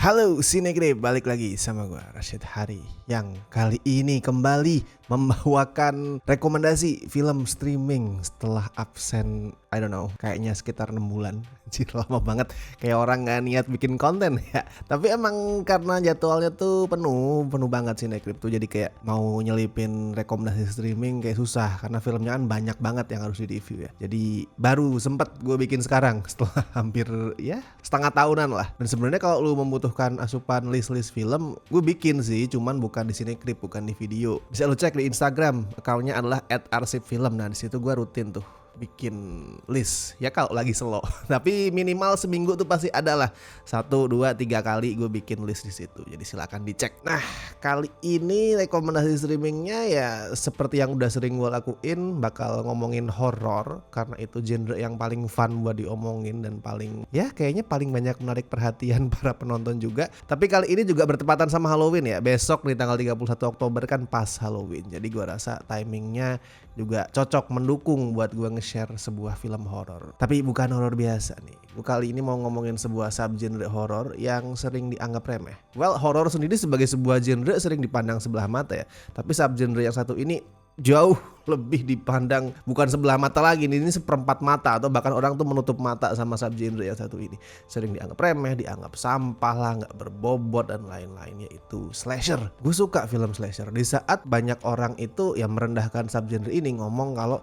Halo Sinegrip, balik lagi sama gue Rashid Hari yang kali ini kembali membawakan rekomendasi film streaming setelah absen, I don't know, kayaknya sekitar 6 bulan. Anjir, lama banget, kayak orang gak niat bikin konten ya. Tapi emang karena jadwalnya tuh penuh banget Sinegrip tuh, jadi kayak mau nyelipin rekomendasi streaming kayak susah karena filmnya kan banyak banget yang harus di review ya. Jadi baru sempet gue bikin sekarang setelah hampir ya setengah tahunan lah. Dan sebenarnya kalau lu membutuhkan asupan list-list film, gue bikin sih, cuman bukan di Sinegrip, bukan di video. Bisa lu cek di Instagram, akunnya adalah @arsipfilm. Nah di situ gue rutin tuh bikin list ya kalau lagi slow. Tapi minimal seminggu tuh pasti ada lah 1, 2, 3 kali gue bikin list di situ. Jadi silakan dicek. Nah kali ini rekomendasi streamingnya ya seperti yang udah sering gue lakuin, bakal ngomongin horor karena itu genre yang paling fun buat diomongin dan paling ya kayaknya paling banyak menarik perhatian para penonton juga. Tapi kali ini juga bertepatan sama Halloween ya. Besok di tanggal 31 Oktober kan pas Halloween. Jadi gue rasa timingnya juga cocok mendukung buat gue nge-share sebuah film horor. Tapi bukan horor biasa nih. Gue kali ini mau ngomongin sebuah subgenre horor yang sering dianggap remeh. Well, horor sendiri sebagai sebuah genre sering dipandang sebelah mata ya. Tapi subgenre yang satu ini jauh lebih dipandang bukan sebelah mata lagi, ini seperempat mata, atau bahkan orang tuh menutup mata sama subgenre yang satu ini. Sering dianggap remeh, dianggap sampah lah, nggak berbobot dan lain-lain, yaitu slasher. Gue suka film slasher. Di saat banyak orang itu yang merendahkan subgenre ini, ngomong kalau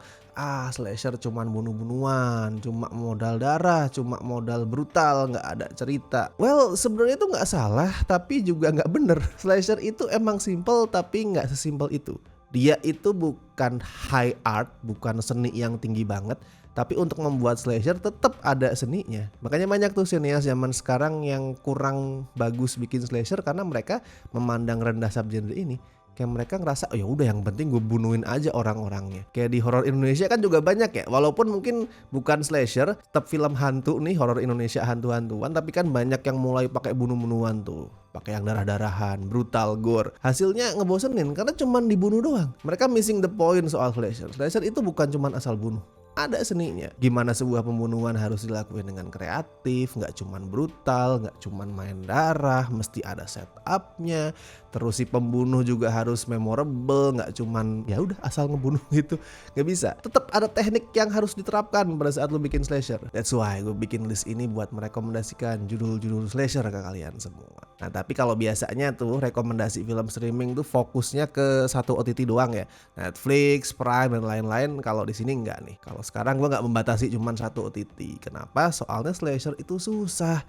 slasher cuman bunuh-bunuhan, cuma modal darah, cuma modal brutal, nggak ada cerita. Well, sebenarnya itu nggak salah, tapi juga nggak bener. Slasher itu emang simple, tapi nggak sesimpel itu. Dia itu bukan high art, bukan seni yang tinggi banget, tapi untuk membuat slasher tetap ada seninya. Makanya banyak tuh sinias zaman sekarang yang kurang bagus bikin slasher karena mereka memandang rendah subgenre ini. Kayak mereka ngerasa, oh ya udah yang penting gue bunuhin aja orang-orangnya. Kayak di horor Indonesia kan juga banyak ya. Walaupun mungkin bukan slasher, tetap film hantu nih, horor Indonesia hantu-hantuan, tapi kan banyak yang mulai pakai bunuh-bunuhan tuh. Pakai yang darah-darahan, brutal, gore. Hasilnya ngebosenin karena cuman dibunuh doang. Mereka missing the point soal slasher. Slasher itu bukan cuman asal bunuh. Ada seninya. Gimana sebuah pembunuhan harus dilakuin dengan kreatif, nggak cuman brutal, nggak cuman main darah, mesti ada setupnya. Terus si pembunuh juga harus memorable, nggak cuman ya udah asal ngebunuh gitu. Nggak bisa. Tetap ada teknik yang harus diterapkan pada saat lu bikin slasher. That's why gue bikin list ini buat merekomendasikan judul-judul slasher ke kalian semua. Nah tapi kalau biasanya tuh rekomendasi film streaming tuh fokusnya ke satu OTT doang ya, Netflix, Prime dan lain-lain. Kalau di sini enggak nih. Kalau sekarang gue nggak membatasi cuman satu OTT. Kenapa? Soalnya slasher itu susah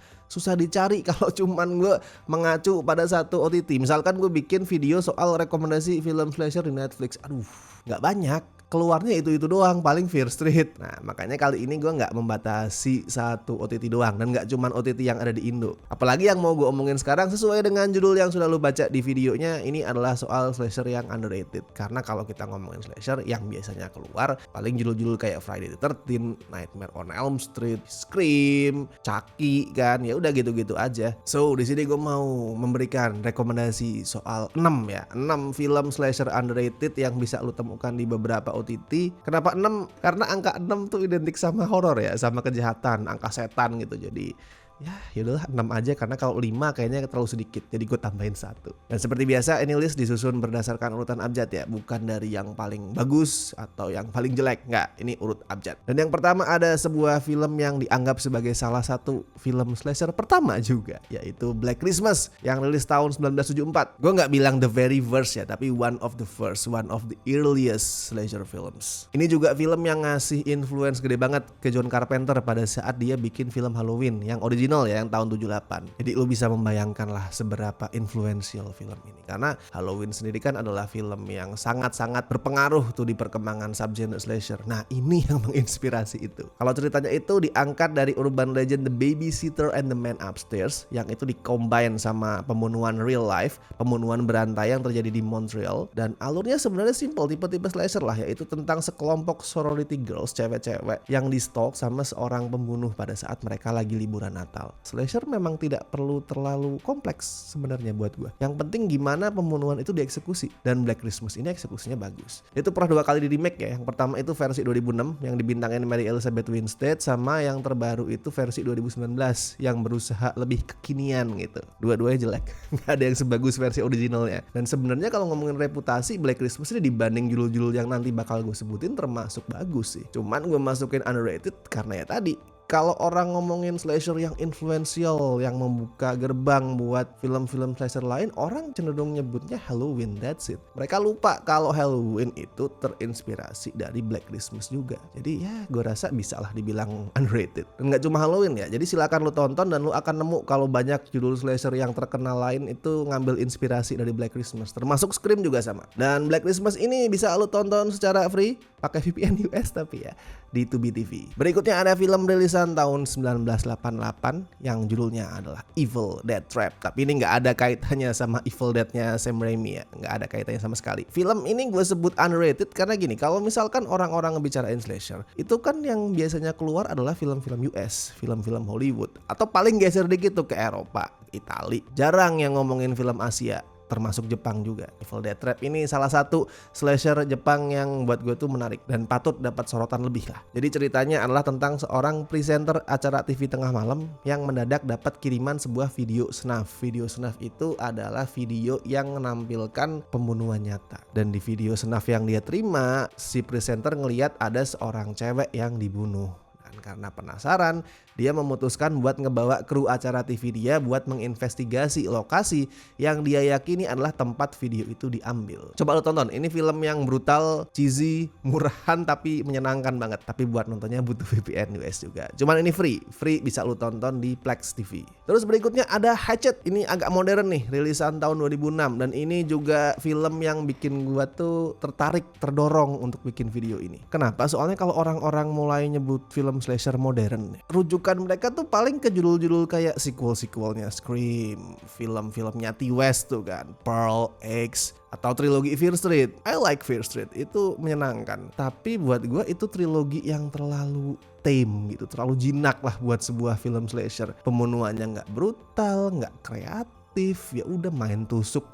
dicari kalau cuman gue mengacu pada satu OTT. Misalkan gue bikin video soal rekomendasi film slasher di Netflix, aduh nggak banyak. Keluarnya itu doang, paling Fear Street. Nah makanya kali ini gue gak membatasi satu OTT doang, dan gak cuman OTT yang ada di Indo. Apalagi yang mau gue omongin sekarang sesuai dengan judul yang sudah lu baca di videonya. Ini adalah soal slasher yang underrated. Karena kalau kita ngomongin slasher yang biasanya keluar paling judul-judul kayak Friday the 13th, Nightmare on Elm Street, Scream, Chucky kan. Ya udah gitu-gitu aja. So di sini gue mau memberikan rekomendasi soal 6 film slasher underrated yang bisa lu temukan di beberapa OTT. Kenapa 6? Karena angka 6 tuh identik sama horor ya, sama kejahatan, angka setan gitu. Jadi ya yaudahlah 6 aja, karena kalau 5 kayaknya terlalu sedikit, jadi gue tambahin 1. Dan seperti biasa ini list disusun berdasarkan urutan abjad ya, bukan dari yang paling bagus atau yang paling jelek, enggak, ini urut abjad. Dan yang pertama ada sebuah film yang dianggap sebagai salah satu film slasher pertama juga, yaitu Black Christmas yang rilis tahun 1974. Gue nggak bilang the very first ya, tapi one of the first, one of the earliest slasher films. Ini juga film yang ngasih influence gede banget ke John Carpenter pada saat dia bikin film Halloween yang original ya, yang tahun 78. Jadi lu bisa membayangkan lah seberapa influential film ini. Karena Halloween sendiri kan adalah film yang sangat-sangat berpengaruh tuh di perkembangan subgenre slasher. Nah ini yang menginspirasi itu. Kalau ceritanya itu diangkat dari urban legend The Babysitter and the Man Upstairs, yang itu dikombine sama pembunuhan real life, pembunuhan berantai yang terjadi di Montreal. Dan alurnya sebenarnya simple, tipe-tipe slasher lah, yaitu tentang sekelompok sorority girls, cewek-cewek yang di stalk sama seorang pembunuh pada saat mereka lagi liburan Natal. brutal. Slasher memang tidak perlu terlalu kompleks sebenarnya buat gue. Yang penting gimana pembunuhan itu dieksekusi, dan Black Christmas ini eksekusinya bagus. Itu pernah 2 kali di remake ya. Yang pertama itu versi 2006 yang dibintangin Mary Elizabeth Winstead, sama yang terbaru itu versi 2019 yang berusaha lebih kekinian gitu. Dua-duanya jelek. Nggak ada yang sebagus versi originalnya. Dan sebenarnya kalau ngomongin reputasi, Black Christmas ini dibanding judul-judul yang nanti bakal gue sebutin termasuk bagus sih. Cuman gue masukin underrated karena ya tadi, kalau orang ngomongin slasher yang influential, yang membuka gerbang buat film-film slasher lain, orang cenderung nyebutnya Halloween, that's it. Mereka lupa kalau Halloween itu terinspirasi dari Black Christmas juga. Jadi ya gue rasa bisa lah dibilang underrated. Dan gak cuma Halloween ya, jadi silakan lu tonton dan lu akan nemu kalau banyak judul slasher yang terkenal lain itu ngambil inspirasi dari Black Christmas. Termasuk Scream juga sama. Dan Black Christmas ini bisa lu tonton secara free, pakai VPN US tapi ya, di Tubi TV. Berikutnya ada film rilisan tahun 1988 yang judulnya adalah Evil Dead Trap. Tapi ini nggak ada kaitannya sama Evil Dead-nya Sam Raimi ya, nggak ada kaitannya sama sekali. Film ini gue sebut underrated karena gini, kalau misalkan orang-orang ngebicarain slasher, itu kan yang biasanya keluar adalah film-film US, film-film Hollywood, atau paling geser dikit tuh ke Eropa, Itali. Jarang yang ngomongin film Asia, termasuk Jepang juga. Evil Dead Trap ini salah satu slasher Jepang yang buat gue tuh menarik dan patut dapat sorotan lebih lah. Jadi ceritanya adalah tentang seorang presenter acara TV tengah malam yang mendadak dapat kiriman sebuah video snuff. Video snuff itu adalah video yang menampilkan pembunuhan nyata. Dan di video snuff yang dia terima, si presenter ngelihat ada seorang cewek yang dibunuh. Dan karena penasaran, dia memutuskan buat ngebawa kru acara TV dia buat menginvestigasi lokasi yang dia yakini adalah tempat video itu diambil. Coba lo tonton, ini film yang brutal, cheesy, murahan tapi menyenangkan banget. Tapi buat nontonnya butuh VPN US juga. Cuman ini free bisa lo tonton di Plex TV. Terus berikutnya ada Hatchet, ini agak modern nih, rilisan tahun 2006. Dan ini juga film yang bikin gua tuh tertarik, terdorong untuk bikin video ini. Kenapa? Soalnya kalau orang-orang mulai nyebut film slasher modern, rujuk mereka tuh paling ke judul-judul kayak sequel-sequelnya Scream, film-filmnya T. West tuh kan, Pearl, X, atau trilogi Fear Street. I like Fear Street, itu menyenangkan. Tapi buat gue itu trilogi yang terlalu tame gitu, terlalu jinak lah buat sebuah film slasher. Pembunuhannya nggak brutal, nggak kreatif, ya udah main tusuk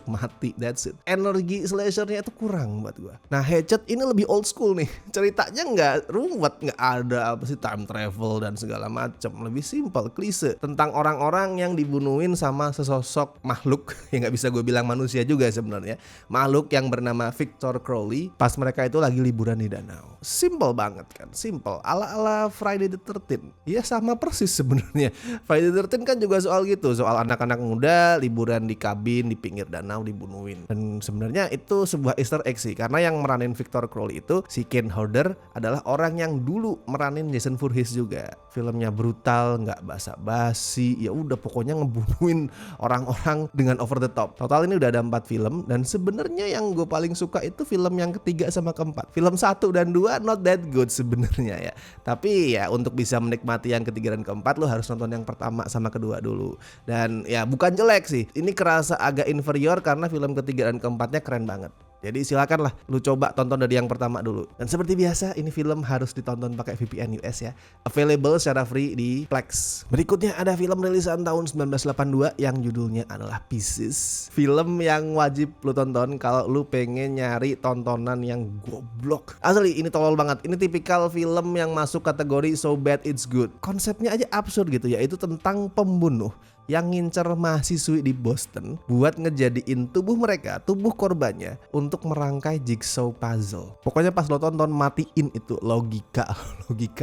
mati, that's it. Energi slashernya itu kurang buat gua. Nah, Hatchet ini lebih old school nih. Ceritanya nggak ruwet, nggak ada apa sih time travel dan segala macam. Lebih simple, klise tentang orang-orang yang dibunuhin sama sesosok makhluk yang nggak bisa gue bilang manusia juga sebenarnya. Makhluk yang bernama Victor Crowley pas mereka itu lagi liburan di danau. Simple banget kan, simple. Ala-ala Friday the 13th. Ya sama persis sebenarnya. Friday the 13th kan juga soal gitu, soal anak-anak muda liburan di kabin di pinggir danau dibunuhin. Dan sebenarnya itu sebuah Easter egg sih, karena yang meranin Victor Crowley itu si Kane Hodder adalah orang yang dulu meranin Jason Voorhees juga. Filmnya brutal, nggak basa-basi, ya udah pokoknya ngebunuhin orang-orang dengan over the top. Total ini udah ada 4 film, dan sebenarnya yang gue paling suka itu film yang ketiga sama keempat. Film 1 dan 2 not that good sebenarnya ya. Tapi ya untuk bisa menikmati yang ketiga dan keempat lo harus nonton yang pertama sama kedua dulu. Dan ya bukan jelek sih, ini kerasa agak inferior karena film ketiga dan keempatnya keren banget. Jadi silakan lah lu coba tonton dari yang pertama dulu. Dan seperti biasa ini film harus ditonton pakai VPN US ya. Available secara free di Plex. Berikutnya ada film rilisan tahun 1982 yang judulnya adalah Pieces. Film yang wajib lu tonton kalau lu pengen nyari tontonan yang goblok. Asli ini tolol banget. Ini tipikal film yang masuk kategori so bad it's good. Konsepnya aja absurd gitu, yaitu tentang pembunuh yang ngincer mahasiswi di Boston buat ngejadiin tubuh tubuh korbannya untuk merangkai jigsaw puzzle. Pokoknya pas lo tonton matiin itu logika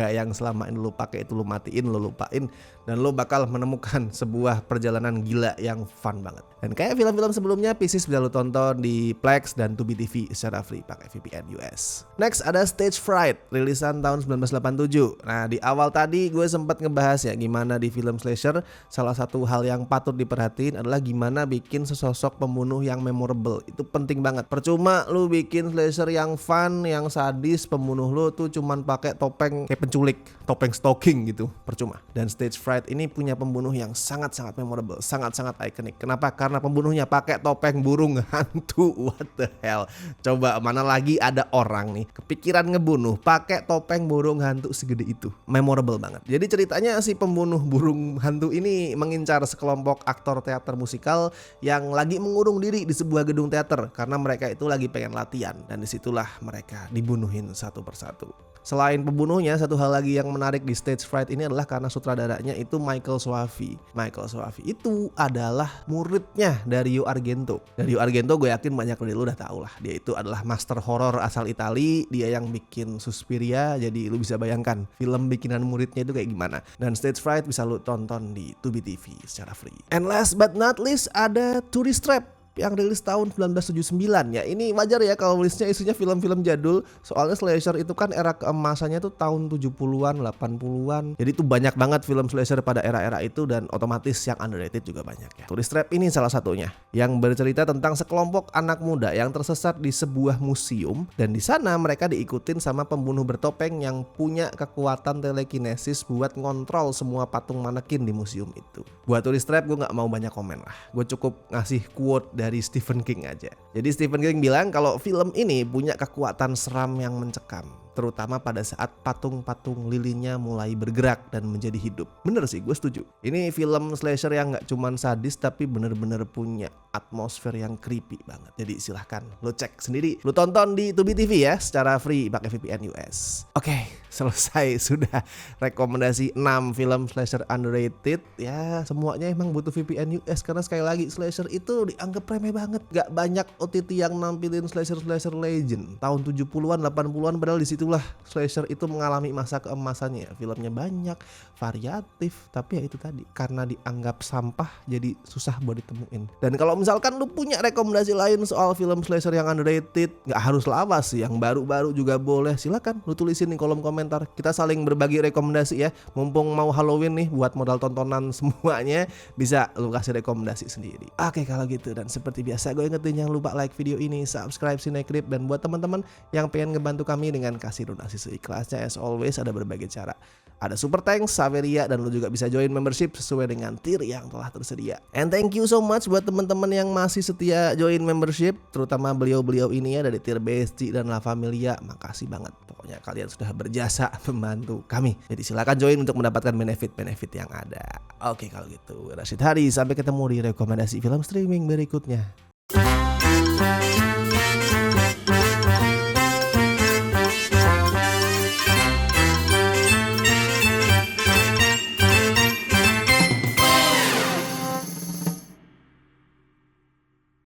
yang selama ini lo pakai itu lo matiin, lo lupain, dan lo bakal menemukan sebuah perjalanan gila yang fun banget. Dan kayak film-film sebelumnya, Pieces bisa lo tonton di Plex dan Tubi TV secara free pakai VPN US. Next ada Stage Fright, rilisan tahun 1987. Nah di awal tadi gue sempat ngebahas ya gimana di film slasher salah satu hal yang patut diperhatiin adalah gimana bikin sesosok pembunuh yang memorable. Itu penting banget. Percuma lu bikin slasher yang fun, yang sadis, pembunuh lu tuh cuman pakai topeng kayak penculik, topeng stocking gitu. Percuma. Dan Stage Fright Fright ini punya pembunuh yang sangat-sangat memorable, sangat-sangat ikonik. Kenapa? Karena pembunuhnya pakai topeng burung hantu. What the hell? Coba mana lagi ada orang nih kepikiran ngebunuh pakai topeng burung hantu segede itu. Memorable banget. Jadi ceritanya si pembunuh burung hantu ini mengincar sekelompok aktor teater musikal yang lagi mengurung diri di sebuah gedung teater karena mereka itu lagi pengen latihan, dan disitulah mereka dibunuhin satu persatu. Selain pembunuhnya, satu hal lagi yang menarik di Stage Fright ini adalah karena sutradaranya itu Michael Soavi. Michael Soavi itu adalah muridnya Dario Argento. Dario Argento gue yakin banyak dari lu udah tahu lah. Dia itu adalah master horror asal Itali. Dia yang bikin Suspiria. Jadi lu bisa bayangkan film bikinan muridnya itu kayak gimana. Dan Stage Fright bisa lu tonton di Tubi TV secara free. And last but not least ada Tourist Trap yang rilis tahun 1979 ya. Ini wajar ya kalau listnya isinya film-film jadul. Soalnya slasher itu kan era keemasannya tuh tahun 70-an, 80-an. Jadi itu banyak banget film slasher pada era-era itu, dan otomatis yang underrated juga banyak ya. Tourist Trap ini salah satunya yang bercerita tentang sekelompok anak muda yang tersesat di sebuah museum, dan di sana mereka diikutin sama pembunuh bertopeng yang punya kekuatan telekinesis buat ngontrol semua patung manekin di museum itu. Buat Tourist Trap gue nggak mau banyak komen lah. Gue cukup ngasih quote dari Stephen King aja. Jadi Stephen King bilang kalau film ini punya kekuatan seram yang mencekam, terutama pada saat patung-patung lilinnya mulai bergerak dan menjadi hidup. Bener sih, gue setuju. Ini film slasher yang gak cuman sadis, tapi bener-bener punya atmosfer yang creepy banget. Jadi silahkan lo cek sendiri, lo tonton di Tubi TV ya, secara free pakai VPN US. Oke, selesai sudah rekomendasi 6 film slasher underrated. Ya semuanya emang butuh VPN US, karena sekali lagi slasher itu dianggap remeh banget. Gak banyak OTT yang nampilin slasher legend tahun 70-an 80-an, padahal disitulah slasher itu mengalami masa keemasannya. Filmnya banyak, variatif, tapi ya itu tadi, karena dianggap sampah jadi susah buat ditemuin. Dan kalau misalkan lu punya rekomendasi lain soal film slasher yang underrated, gak harus lawas sih, yang baru-baru juga boleh, silakan lu tulisin di kolom komentar. Kita saling berbagi rekomendasi ya. Mumpung mau Halloween nih, buat modal tontonan semuanya, bisa lu kasih rekomendasi sendiri. Oke kalau gitu, dan seperti biasa gue ingetin jangan lupa like video ini, subscribe Cinecrip, dan buat teman-teman yang pengen ngebantu kami dengan kasih donasi seikhlasnya, as always ada berbagai cara. Ada Super Thanks, Saveria, dan lu juga bisa join membership sesuai dengan tier yang telah tersedia. And thank you so much buat teman-teman yang masih setia join membership, terutama beliau-beliau ini ya dari tier BSC dan La Familia. Makasih banget, pokoknya kalian sudah berjasa membantu kami. Jadi silakan join untuk mendapatkan benefit-benefit yang ada. Oke kalau gitu, Rashid Hari, sampai ketemu di rekomendasi film streaming berikutnya.